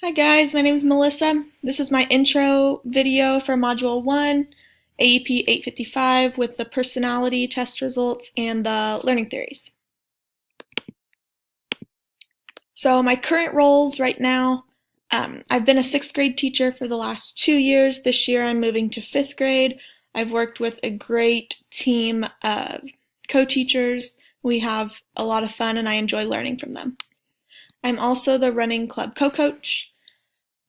Hi guys, my name is Melissa. This is my intro video for Module 1, AEP 855 with the personality test results and the learning theories. So my current roles right now, I've been a 6th grade teacher for the last 2 years. This year I'm moving to 5th grade. I've worked with a great team of co-teachers. We have a lot of fun and I enjoy learning from them. I'm also the running club co-coach.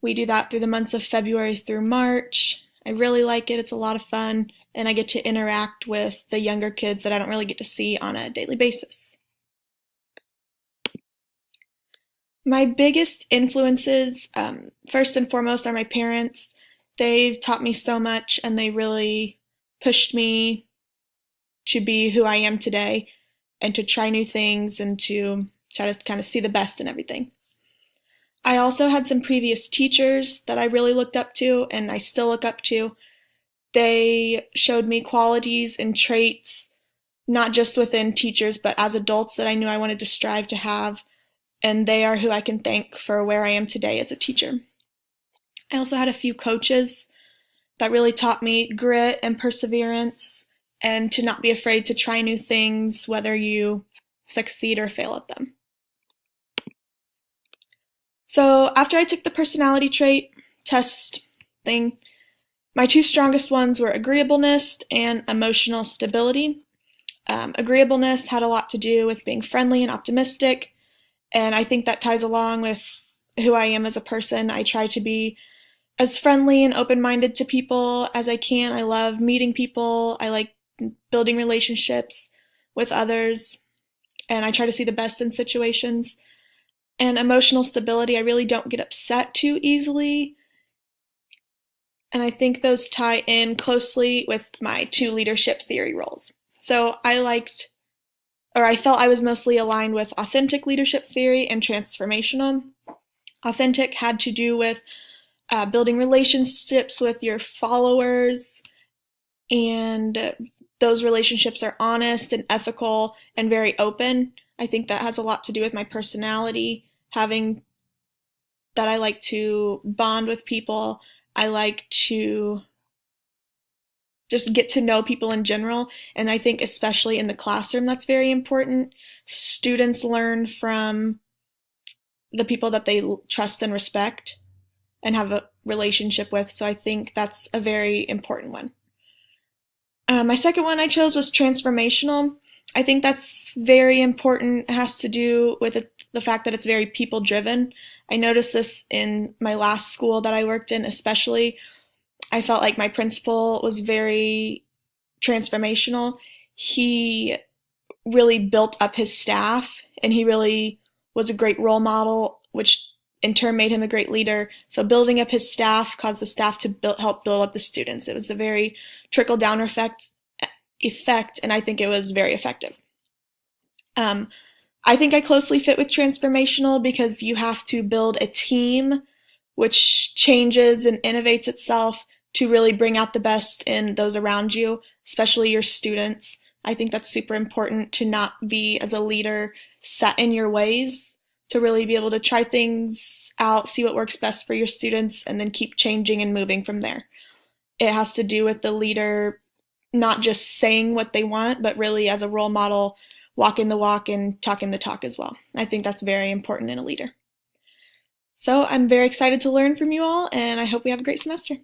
We do that through the months of February through March. I really like it. It's a lot of fun, and I get to interact with the younger kids that I don't really get to see on a daily basis. My biggest influences, first and foremost, are my parents. They've taught me so much, and they really pushed me to be who I am today and to try new things and to try to kind of see the best in everything. I also had some previous teachers that I really looked up to and I still look up to. They showed me qualities and traits, not just within teachers, but as adults that I knew I wanted to strive to have, and they are who I can thank for where I am today as a teacher. I also had a few coaches that really taught me grit and perseverance and to not be afraid to try new things, whether you succeed or fail at them. So after I took the personality trait test thing, my two strongest ones were agreeableness and emotional stability. Agreeableness had a lot to do with being friendly and optimistic, and I think that ties along with who I am as a person. I try to be as friendly and open-minded to people as I can. I love meeting people. I like building relationships with others, and I try to see the best in situations. And emotional stability, I really don't get upset too easily. And I think those tie in closely with my two leadership theory roles. So I felt I was mostly aligned with authentic leadership theory and transformational. Authentic had to do with building relationships with your followers, and those relationships are honest and ethical and very open. I think that has a lot to do with my personality. Having that I like to bond with people. I like to just get to know people in general. And I think especially in the classroom, that's very important. Students learn from the people that they trust and respect and have a relationship with. So I think that's a very important one. My second one I chose was transformational. I think that's very important. It has to do with the fact that it's very people-driven. I noticed this in my last school that I worked in especially. I felt like my principal was very transformational. He really built up his staff, and he really was a great role model, which in turn made him a great leader. So building up his staff caused the staff to help build up the students. It was a very trickle-down effect, and I think it was very effective. I think I closely fit with transformational because you have to build a team which changes and innovates itself to really bring out the best in those around you, especially your students. I think that's super important to not be, as a leader, set in your ways, to really be able to try things out, see what works best for your students, and then keep changing and moving from there. It has to do with the leader not just saying what they want, but really as a role model, walking the walk and talking the talk as well. I think that's very important in a leader. So I'm very excited to learn from you all, and I hope we have a great semester.